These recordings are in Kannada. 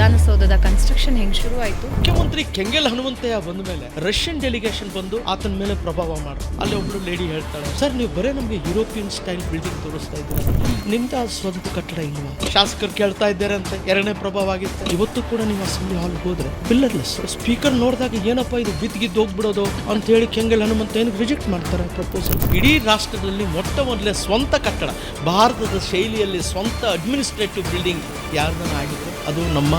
ವಿಧಾನಸೌಧದ ಕನ್ಸ್ಟ್ರಕ್ಷನ್ ಹೆಂಗ್ ಶುರು ಆಯ್ತು? ಮುಖ್ಯಮಂತ್ರಿ ಕೆಂಗಲ್ ಹನುಮಂತಯ್ಯ ಬಂದ ಮೇಲೆ ರಷ್ಯನ್ ಡೆಲಿಗೇಷನ್ ಬಂದು ಆತನ ಮೇಲೆ ಪ್ರಭಾವ ಮಾಡ. ಅಲ್ಲಿ ಒಬ್ಳು ಲೇಡಿ ಹೇಳ್ತಾಳೆ, ಸರ್ ನೀವು ಬರೇ ನಮಗೆ ಯುರೋಪಿಯನ್ ಸ್ಟೈಲ್ ಬಿಲ್ಡಿಂಗ್ ತೋರಿಸ್ತಾ ಇದ್ದೀರಾ, ನಿಮ್ದು ಸ್ವಂತ ಕಟ್ಟಡ ಇಲ್ವಾ? ಶಾಸಕರು ಕೇಳ್ತಾ ಇದ್ದಾರೆ ಅಂತ ಎರಡನೇ ಪ್ರಭಾವ ಆಗಿತ್ತು. ಇವತ್ತು ಕೂಡ ನೀವು ಅಸೆಂಬ್ಲಿ ಹಾಲ್ ಹೋದ್ರೆ ಪಿಲ್ಲರ್ಲೆಸ್ ಸ್ಪೀಕರ್ ನೋಡಿದಾಗ ಏನಪ್ಪಾ ಇದು ಬಿದ್ದಿದ್ದು ಹೋಗ್ಬಿಡೋದು ಅಂತ ಹೇಳಿ ಕೆಂಗಲ್ ಹನುಮಂತ ಏನು ರಿಜೆಕ್ಟ್ ಮಾಡ್ತಾರೆ ಪ್ರಪೋಸಲ್. ಇಡೀ ರಾಷ್ಟ್ರದಲ್ಲಿ ಮೊಟ್ಟ ಮೊದಲೇ ಸ್ವಂತ ಕಟ್ಟಡ, ಭಾರತದ ಶೈಲಿಯಲ್ಲಿ ಸ್ವಂತ ಅಡ್ಮಿನಿಸ್ಟ್ರೇಟಿವ್ ಬಿಲ್ಡಿಂಗ್ ಯಾರ್ದಾನ ಆಗಿದೆ ಅದು ನಮ್ಮ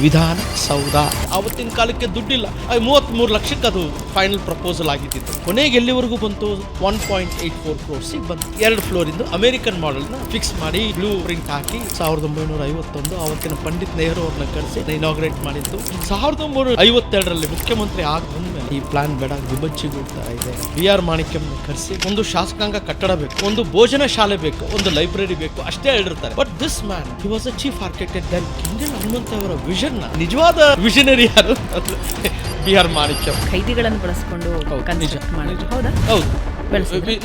ವಿಧಾನಸೌಧ. ಆವತ್ತಿನ ಕಾಲಕ್ಕೆ ದುಡ್ಡಿಲ್ಲ, 33 ಲಕ್ಷಕ್ಕೆ ಅದು ಫೈನಲ್ ಪ್ರಪೋಸಲ್ ಆಗಿದ್ದು. ಕೊನೆಗೆ ಎಲ್ಲಿವರೆಗೂ ಬಂತು? 1.84 crores ಬಂತು. 2 ಫ್ಲೋರ್ ಇಂದು ಅಮೆರಿಕನ್ ಮಾಡೆಲ್ನ ಫಿಕ್ಸ್ ಮಾಡಿ ಬ್ಲೂ ಪ್ರಿಂಟ್ ಹಾಕಿ 1951 ಅವತ್ತಿನ ಪಂಡಿತ್ ನೆಹರು ಅವ್ರನ್ನ ಕರೆಸಿ ಇನಾಗ್ರೇಟ್ ಮಾಡಿದ್ದು. 1952ರಲ್ಲಿ ಮುಖ್ಯಮಂತ್ರಿ ಆಗ ಬಂದ್ಮೇಲೆ ಈ ಪ್ಲಾನ್ ಬೇಡ, ಗುಬ್ಬಚ್ಚಿಗೂಡ್ತಾ ಇದೆ. BR ಮಾಣಿಕ್ಯಂನ ಕರೆಸಿ ಒಂದು ಶಾಸಕಾಂಗ ಕಟ್ಟಡ ಬೇಕು, ಒಂದು ಭೋಜನ ಶಾಲೆ ಬೇಕು, ಒಂದು ಲೈಬ್ರರಿ ಬೇಕು ಅಷ್ಟೇ ಹೇಳಿರ್ತಾರೆ. But this man he was a chief architect. Kengal Hanumantha ಅವರ ವಿಷನ್, ನಿಜವಾದ ವಿಷನರಿ ಯಾರು? BR ಮಾಣಿಕ್ಯಂ. ಖೈದಿಗಳನ್ನು ಬಳಸ್ಕೊಂಡು ಹೌದು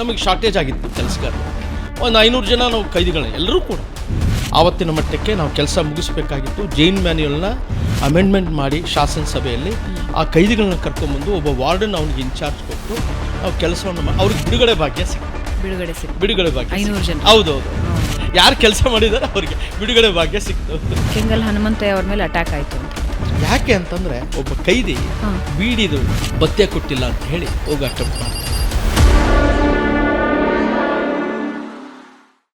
ನಮಗೆ ಶಾರ್ಟೇಜ್ ಆಗಿತ್ತು ಕೆಲಸಗಾರ. ಒಂದು 500 ಜನ ನಾವು ಖೈದಿಗಳನ್ನ ಎಲ್ಲರೂ ಕೂಡ ಆವತ್ತಿನ ಮಟ್ಟಕ್ಕೆ ನಾವು ಕೆಲಸ ಮುಗಿಸ್ಬೇಕಾಗಿತ್ತು. ಜೈನ್ ಮ್ಯಾನ್ಯುಯಲ್ನ ಅಮೆಂಡ್ಮೆಂಟ್ ಮಾಡಿ ಶಾಸನಸಭೆಯಲ್ಲಿ ಆ ಖೈದಿಗಳನ್ನ ಕರ್ಕೊಂಡ್ಬಂದು ಒಬ್ಬ ವಾರ್ಡನ್ ಅವ್ನಿಗೆ ಇನ್ಚಾರ್ಜ್ ಕೊಟ್ಟು ನಾವು ಕೆಲಸವನ್ನು ಅವ್ರಿಗೆ ಬಿಡುಗಡೆ ಭಾಗ್ಯ ಸಿಕ್ತು. ಬಿಡುಗಡೆ ಭಾಗ್ಯ 500 ಜನ. ಹೌದೌದು, ಯಾರು ಕೆಲಸ ಮಾಡಿದಾರೆ ಅವ್ರಿಗೆ ಬಿಡುಗಡೆ ಭಾಗ್ಯ ಸಿಕ್ತು. ಕೆಂಗಲ್ ಹನುಮಂತಯ್ಯ ಅವ್ರ ಮೇಲೆ ಅಟ್ಯಾಕ್ ಆಯ್ತು. ಯಾಕೆ ಅಂತಂದ್ರೆ ಒಬ್ಬ ಖೈದಿ ಬೀಡಿದು ಭತ್ಯೆ ಕೊಟ್ಟಿಲ್ಲ ಅಂತ ಹೇಳಿ ಹೋಗಿ ಅಟೆಂಪ್ಟ್ ಮಾಡ್ತಾರೆ.